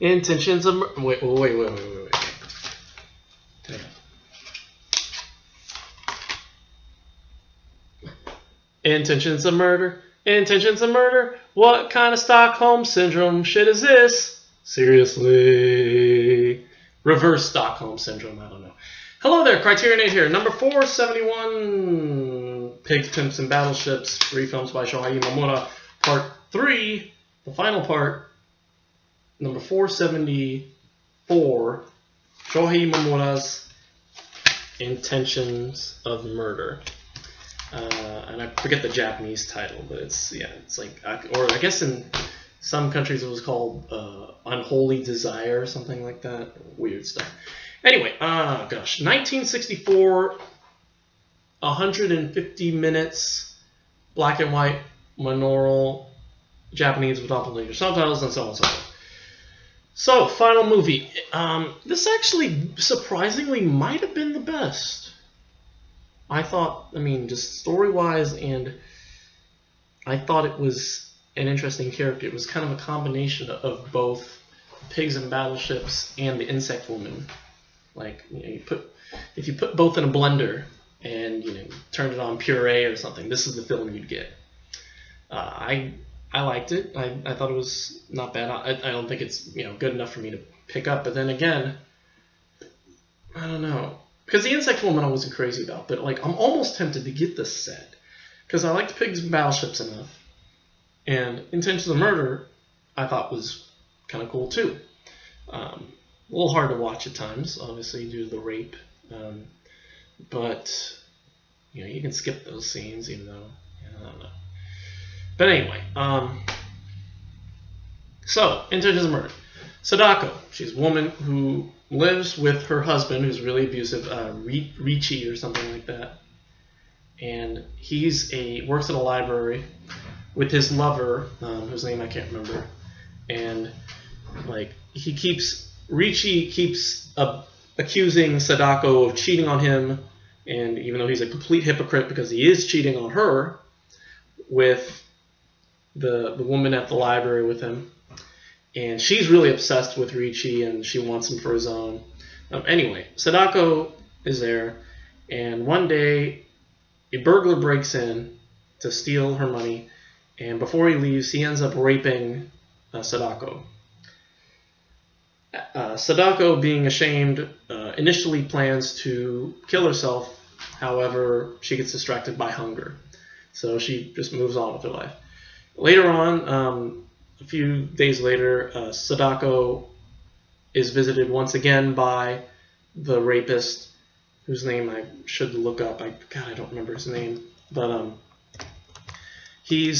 Intentions of wait. Intentions of murder. Intentions of murder. What kind of Stockholm Syndrome shit is this? Seriously. Reverse Stockholm Syndrome, I don't know. Hello there, CriterioNate here. Number 471, Pigs, Pimps, and Battleships, 3 films by Shohei Imamura. Part 3, the final part, number 474, Shohei Imamura's Intentions of Murder. And I forget the Japanese title, but it's like, or I guess in some countries it was called Unholy Desire or something like that. Weird stuff. Anyway, gosh, 1964, 150 minutes, black and white, monaural, Japanese with doppelganger subtitles, and so on and so forth. So, final movie. This actually, surprisingly, might have been the best. I thought, I mean, just story-wise, and I thought it was an interesting character. It was kind of a combination of both Pigs and Battleships and the Insect Woman. Like, you know, if you put both in a blender and, you know, turn it on puree or something, this is the film you'd get. I liked it. I thought it was not bad. I don't think it's, you know, good enough for me to pick up. But then again, I don't know. Because the Insect Woman I wasn't crazy about, but like I'm almost tempted to get this set because I liked Pigs and Battleships enough, and Intentions of Murder I thought was kind of cool too. A little hard to watch at times, obviously due to the rape, but you know you can skip those scenes even though I don't know. But anyway, so Intentions of Murder. Sadako, she's a woman who lives with her husband, who's really abusive, Richie or something like that. And works at a library with his lover, whose name I can't remember. And like Richie keeps accusing Sadako of cheating on him, and even though he's a complete hypocrite because he is cheating on her with the woman at the library with him. And she's really obsessed with Richie, and she wants him for his own. Anyway, Sadako is there, and one day a burglar breaks in to steal her money, and before he leaves, he ends up raping Sadako. Sadako, being ashamed, initially plans to kill herself. However, she gets distracted by hunger, so she just moves on with her life. Later on, a few days later, Sadako is visited once again by the rapist, whose name I should look up. I don't remember his name. But he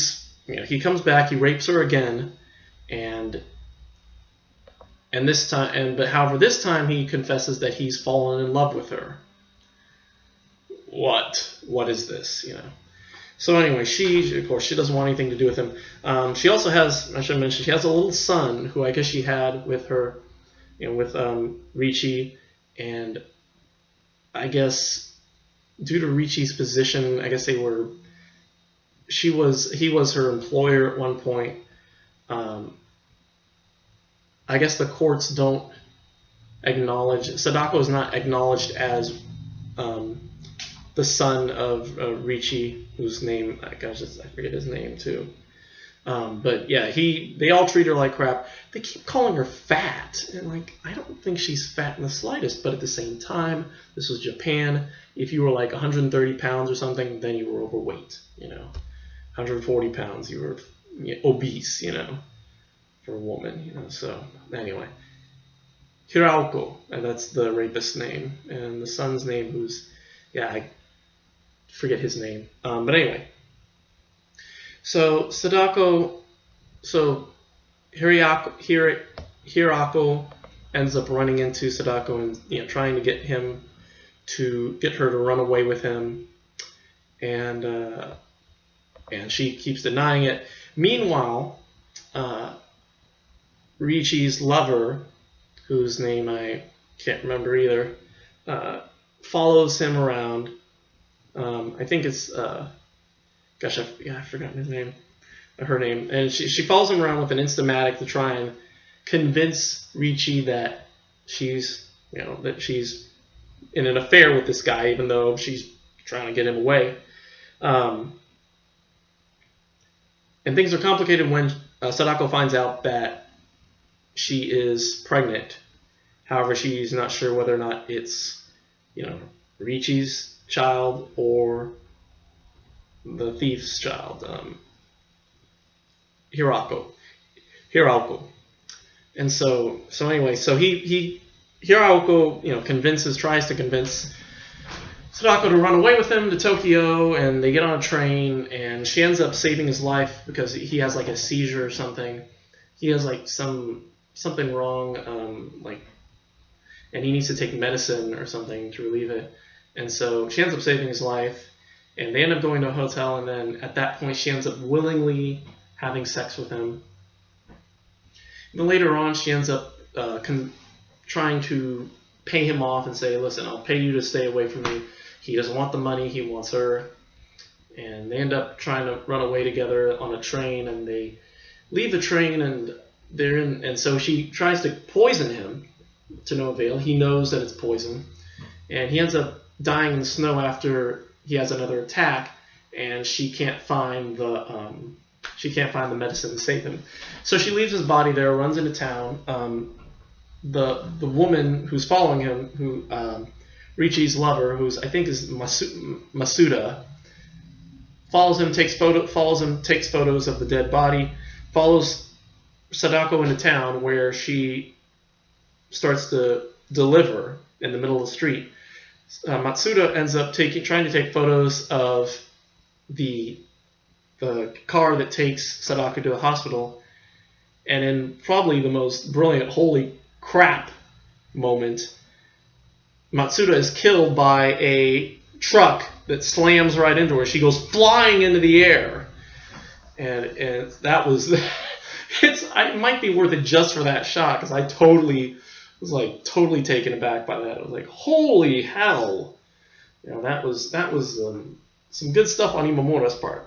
comes back, he rapes her again, and this time, however, this time he confesses that he's fallen in love with her. What is this? You know. So anyway, of course, she doesn't want anything to do with him. She also has, I should mention, she has a little son who I guess she had with her, you know, with Richie, and I guess due to Richie's position, I guess he was her employer at one point. I guess the courts don't acknowledge, Sadako is not acknowledged as the son of Richie, whose name, I forget his name too. But yeah, they all treat her like crap. They keep calling her fat, and like I don't think she's fat in the slightest. But at the same time, this was Japan. If you were like 130 pounds or something, then you were overweight. You know, 140 pounds, you were obese. You know, for a woman. You know. So anyway, Hirako, and that's the rapist's name, and the son's name, I forget his name. But anyway, so Hirako ends up running into Sadako and trying to get her to run away with him, and she keeps denying it. Meanwhile, Richie's lover, whose name I can't remember either, follows him around. I think it's I've forgotten his name, her name, and she follows him around with an Instamatic to try and convince Ricci that she's in an affair with this guy, even though she's trying to get him away. And things are complicated when Sadako finds out that she is pregnant. However, she's not sure whether or not it's, Ricci's child or the thief's child, Hirako. And so anyway, Hirako, tries to convince Sadako to run away with him to Tokyo, and they get on a train, and she ends up saving his life because he has like a seizure or something. He has like something wrong, and he needs to take medicine or something to relieve it. And so she ends up saving his life, and they end up going to a hotel, and then at that point she ends up willingly having sex with him. And then later on she ends up trying to pay him off and say, listen, I'll pay you to stay away from me. He doesn't want the money, he wants her. And they end up trying to run away together on a train, and they leave the train, and and so she tries to poison him to no avail. He knows that it's poison, and he ends up dying in the snow after he has another attack, and she can't find the medicine to save him. So she leaves his body there, runs into town. The woman who's following him, Ricci's lover, who's I think is Masuda, follows him, takes photos of the dead body, follows Sadako into town, where she starts to deliver in the middle of the street. Matsuda ends up trying to take photos of the car that takes Sadako to the hospital, and in probably the most brilliant holy crap moment, Matsuda is killed by a truck that slams right into her. She goes flying into the air, and that was it might be worth it just for that shot, because I was totally taken aback by that. I was like, holy hell, that was some good stuff on Imamura's part.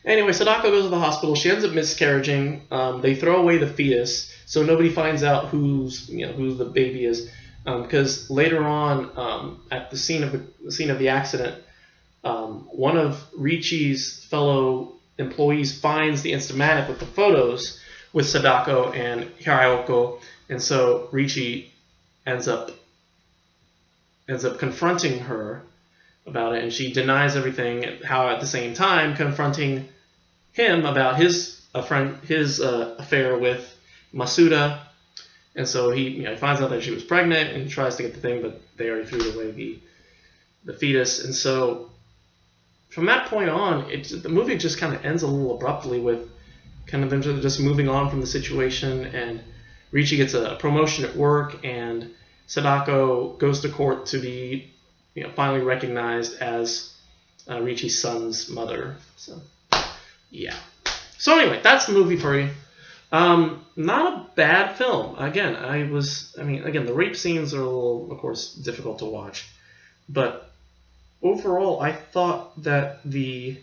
Anyway, Sadako goes to the hospital. She ends up miscarriaging. They throw away the fetus, so nobody finds out who the baby is, because later on, at the scene of the accident, one of Ricci's fellow employees finds the Instamatic with the photos with Sadako and Hirayoko, and so Ricci ends up confronting her about it, and she denies everything. How at the same time confronting him about his affair with Masuda, and so he finds out that she was pregnant, and he tries to get the thing, but they already threw away the fetus. And so from that point on, the movie just kind of ends a little abruptly with kind of them just moving on from the situation, and Ricci gets a promotion at work, and Sadako goes to court to be finally recognized as Ricci's son's mother. So yeah. So anyway, that's the movie for you. Not a bad film. Again, the rape scenes are a little, of course, difficult to watch, but overall, I thought that the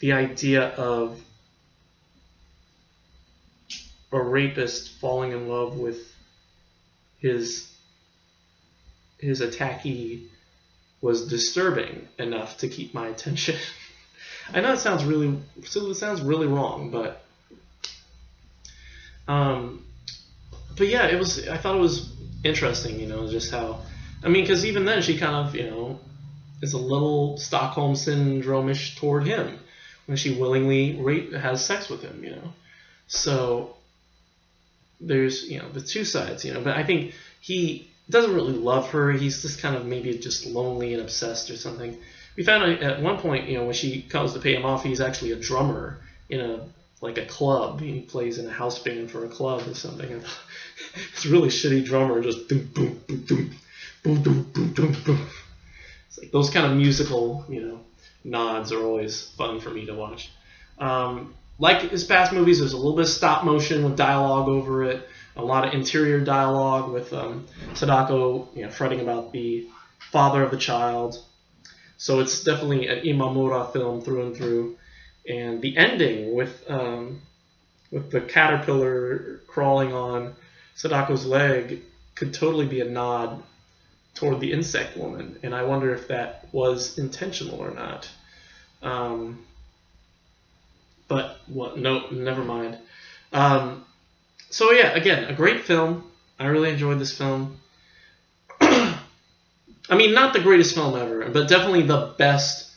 idea of a rapist falling in love with his attackee was disturbing enough to keep my attention. I know it sounds really wrong, but yeah, I thought it was interesting, just how, because even then she kind of, is a little Stockholm syndrome-ish toward him when she willingly has sex with him, So there's, the two sides, but I think he doesn't really love her. He's just kind of maybe just lonely and obsessed or something. We found out at one point, when she comes to pay him off, he's actually a drummer in a club. He plays in a house band for a club or something. And it's a really shitty drummer, just boom, boom, boom, boom, boom, boom, boom, boom, boom. It's like those kind of musical, nods are always fun for me to watch. Like his past movies, there's a little bit of stop motion with dialogue over it, a lot of interior dialogue with Sadako, fretting about the father of the child. So it's definitely an Imamura film through and through. And the ending with with the caterpillar crawling on Sadako's leg could totally be a nod toward the insect woman, and I wonder if that was intentional or not. But what? No, never mind. So yeah, again, a great film. I really enjoyed this film. I mean, not the greatest film ever, but definitely the best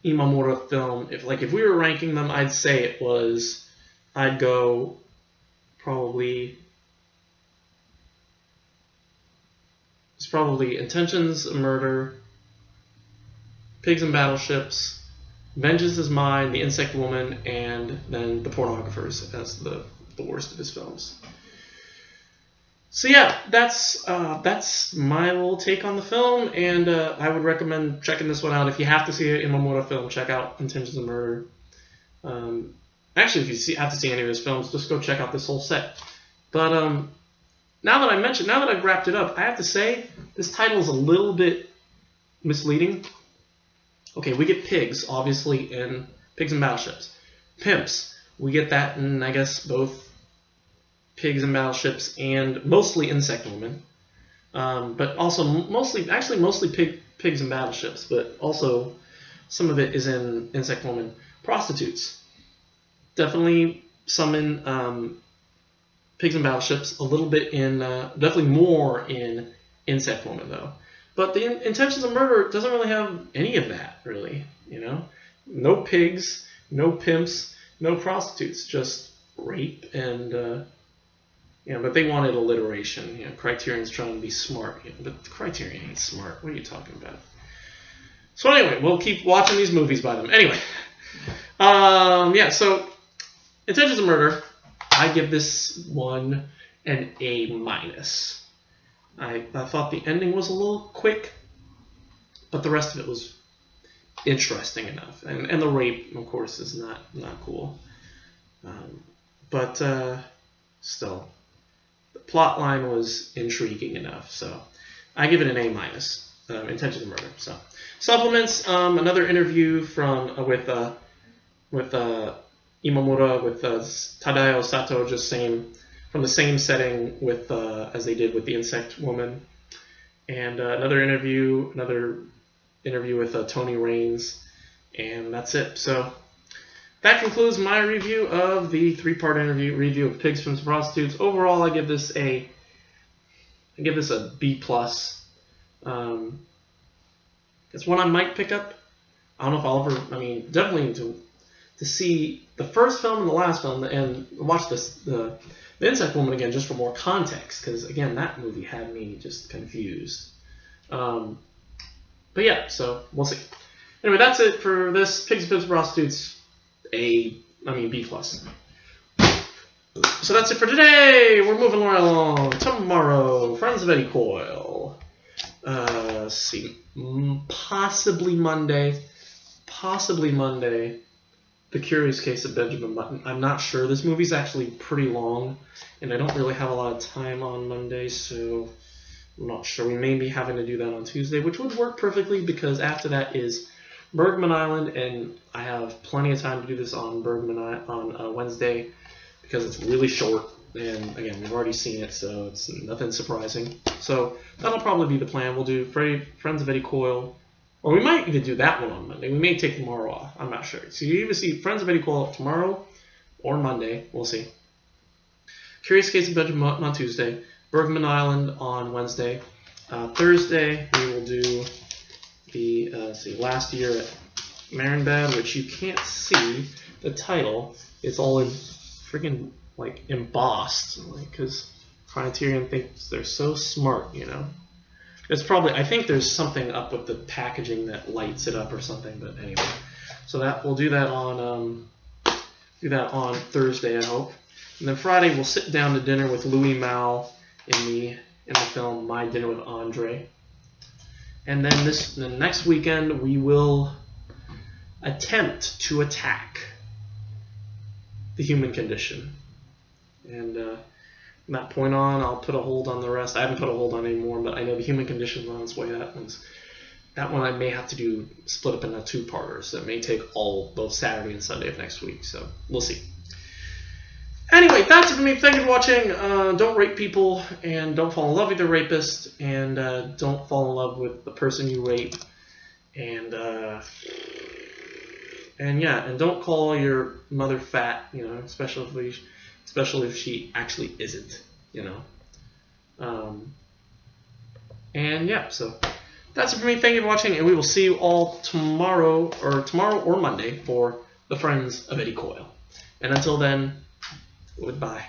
Imamura film. If we were ranking them, I'd say it was. I'd go probably. It's probably Intentions of Murder, Pigs and Battleships, Vengeance is Mine, The Insect Woman, and then The Pornographers as the worst of his films. So yeah, that's my little take on the film, and I would recommend checking this one out. If you have to see an Imamura film, check out Intentions of Murder. Actually, if you have to see any of his films, just go check out this whole set. But now that I've wrapped it up, I have to say this title is a little bit misleading. Okay, we get pigs, obviously, in Pigs and Battleships. Pimps, we get that in, I guess, both Pigs and Battleships and mostly Insect Woman. But also mostly Pigs and Battleships, but also some of it is in Insect Woman. Prostitutes, definitely some in Pigs and Battleships, a little bit in, definitely more in Insect Woman, though. But the Intentions of Murder doesn't really have any of that, really, you know? No pigs, no pimps, no prostitutes, just rape and, but they wanted alliteration. Criterion's trying to be smart, but Criterion ain't smart. What are you talking about? So anyway, we'll keep watching these movies by them. Anyway, so Intentions of Murder, I give this one an A-. I thought the ending was a little quick, but the rest of it was interesting enough. And the rape, of course, is not cool. But still, the plot line was intriguing enough. So I give it an A-. Intentions of Murder. So supplements, another interview with Imamura with Tadao Sato, just from the same setting with as they did with the Insect Woman, and another interview with Tony Raines, and that's it. So that concludes my review of the 3-part review of Pigs, Pimps, and Prostitutes. Overall, I give this a B+. It's one I might pick up. I don't know if I'll ever. I mean, definitely to see the first film and the last film and watch the Insect Woman again just for more context, because again that movie had me just confused. But yeah, so we'll see. Anyway, that's it for this Pigs, Pimps, and Prostitutes. B+. So that's it for today. We're moving right along. Tomorrow, Friends of Eddie Coyle. Let's see, possibly Monday. The Curious Case of Benjamin Button. I'm not sure. This movie's actually pretty long, and I don't really have a lot of time on Monday, so I'm not sure. We may be having to do that on Tuesday, which would work perfectly because after that is Bergman Island, and I have plenty of time to do this on Wednesday because it's really short, and again, we've already seen it, so it's nothing surprising. So that'll probably be the plan. We'll do Friends of Eddie Coyle. Or we might even do that one on Monday. We may take tomorrow off. I'm not sure. So you either see Friends of Eddie Coyle tomorrow or Monday. We'll see. Curious Case of Benjamin Button on Tuesday. Bergman Island on Wednesday. Thursday, we will do the Last Year at Marienbad, which you can't see the title. It's all in freaking embossed, because Criterion thinks they're so smart, It's probably, I think there's something up with the packaging that lights it up or something, but anyway. So we'll do that on Thursday, I hope. And then Friday we'll sit down to dinner with Louis Malle in the film My Dinner with Andre. And then the next weekend we will attempt to attack The Human Condition. And from that point on, I'll put a hold on the rest. I haven't put a hold on any more, but I know The Human Condition is on its way. That one I may have to do split up into 2-parters. So it may take both Saturday and Sunday of next week. So we'll see. Anyway, that's it for me. Thank you for watching. Don't rape people, and don't fall in love with your rapist, and don't fall in love with the person you rape, and yeah, and don't call your mother fat, you know, especially if she actually isn't, you know. And yeah, so that's it for me. Thank you for watching, and we will see you all tomorrow or Monday for the Friends of Eddie Coyle. And until then, goodbye.